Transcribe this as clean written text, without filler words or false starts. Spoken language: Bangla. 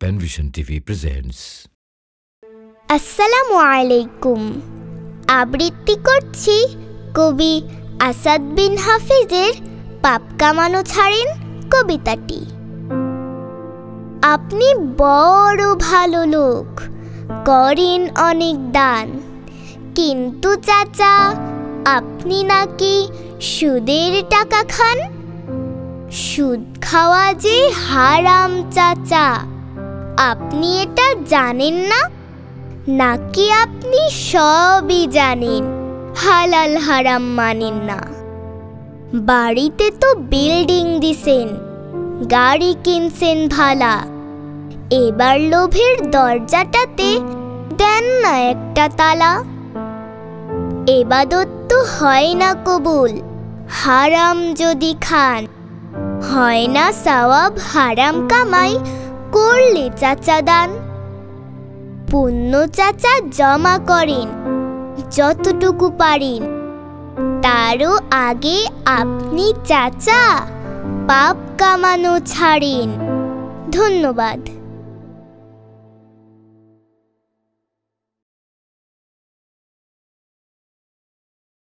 পেনভিশন টিভি প্রেজেন্টস। আসসালামু আলাইকুম। আবৃত্তি করছি কবি আসাদ বিন হাফিজের পাপ কামানো ছাড়েন কবিতাটি। আপনি বড় ভালো লোক, করেন অনেক দান, কিন্তু চাচা আপনি নাকি সুদের টাকা খান। সুদ খাওয়া যে হারাম চাচা, আপনি এটা জানেন না? নাকি আপনি সবই জানেন, হালাল হারাম মানেন না? বাড়িতে তো বিল্ডিং দিছেন, গাড়ি কিনছেন ভালা, এবার লোভের দরজাটাতে দেন না একটা তালা। এবাদত তো হয় না কবুল, হারাম যদি খান, হয় না সওয়াব হারাম কামাই করলে চাচা দান। পুণ্য চাচা জমা করেন যতটুকু পারেন, তারও আগে আপনি চাচা পাপ কামানো ছাড়েন। ধন্যবাদ।